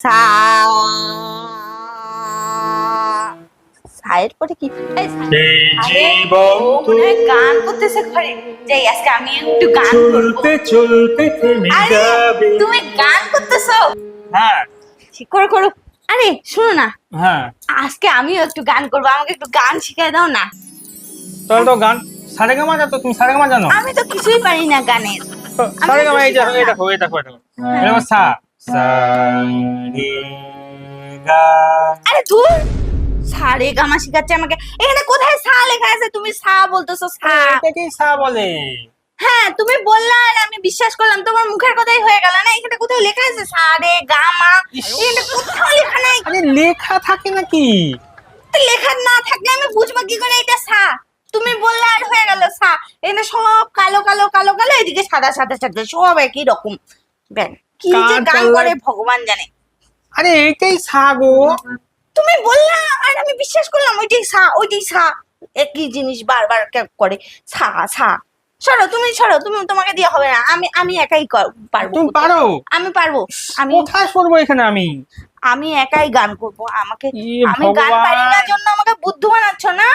সা সায়ের পরে কি গান করতেছে ঘরে। যাই আজকে আমি একটু গান করবো। চলতে থেমে যাবে। তুমি গান করতেছো? হ্যাঁ ঠিক করো করো। আরে শোনো না, হ্যাঁ, আজকে আমিও একটু গান করবো, আমাকে একটু গান শিখাই দাও না। তাহলে তো গান সারেগামা জানো? তুমি সারেগামা জানো? আমি তো কিছুই পারি না গানের। সারেগামা এই শিখাও না। দেখো এই দেখো এটা সা সা রে গা। আরে ধুর, সা রে গা মা শিখাচ্ছে আমাকে। এখানে কোথায় সা লেখা আছে? তুমি সা বলতেছো সা। এটাকে সা বলে। হ্যাঁ তুমি বললা আর আমি বিশ্বাস করলাম, তোমার মুখের কথাই হয়ে গেল না। এখানে কোথাও লেখা আছে সা রে গা মা? এখানে কোথাও লেখা নাই। আরে লেখা থাকে নাকি? তো লেখা না থাকলে আমি বুঝবো কি করে এটা সা? তুমি বললে আর হয়ে গেল সা। এখানে সব কালো কালো কালো কালো, এদিকে সাদা সাদা সাদা, সব একই রকম। ব্যাং কি যে কার গান পাল্লায়- করে ভগবান জানে। আরে এটাই সা গো। তুমি বললা আর আমি বিশ্বাস করলাম ওইটাই সা ওইটাই সা। একই জিনিস বারবার করে সা সা। সরো তুমি সরো, তুমি তোমাকে দিয়ে হবে না। আমি একাই পারবো। তুমি পারো? আমি পারবো। আমি কোথায় সরবো এখানে আমি? আমি একাই গান করবো। আমাকে ইয়ে আমি গান ভগবান। পারি না জন্য আমাকে বুদ্ধু বানাচ্ছ না।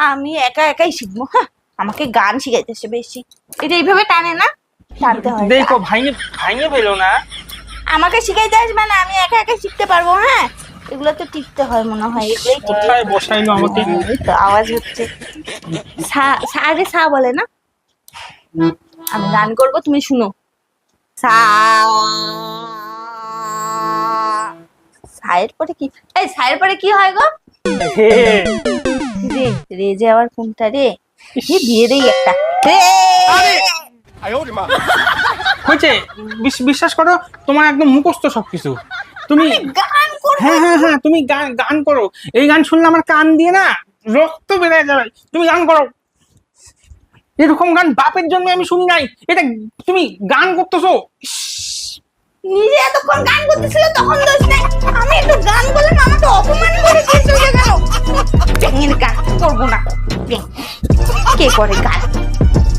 আমি একা একাই শিখবো। হ্যাঁ আমাকে গান শিখাইতেছে বেশি। এটা এইভাবে টানে না, টানতে হয়। দেখো ভাঙে ভাঙে ফেলো না। আমাকে শিখাইতে আসবে না, আমি একা একা শিখতে পারবো। হ্যাঁ এগুলো তো টিপতে হয় মনে হয়, এগুলোই টিপতে কোথায় বসাইলো আমাকে? এই তো আওয়াজ হচ্ছে। সা সা আগে সা বলে না। আমি গান করবো, তুমি শুনো। সা সায়ের পরে কি? এই সায়ের পরে কি হয় গো? রে রে যে আবার কোনটা রে? দিয়ে দেই একটা রে। হয়েছে, বিশ্বাস করো তোমার একদম মুখস্থ সবকিছু। তুমি গান করবো। হ্যাঁ হ্যাঁ হ্যাঁ, তুমি গান গান করো। এই গান শুনলে আমার কান দিয়ে না রক্ত বেড়ে যাবে। তুমি গান করো। এরকম গান বাপের জন্য আমি শুনি নাই। এটা তুমি গান করতেছো। নিজে এতক্ষণ গান করতেছিল তখন দোষ নেই। আমি একটু গান বললাম, আমাকে অপমান করে দিয়ে চলে গেল। গান করবো না। কে করে গান?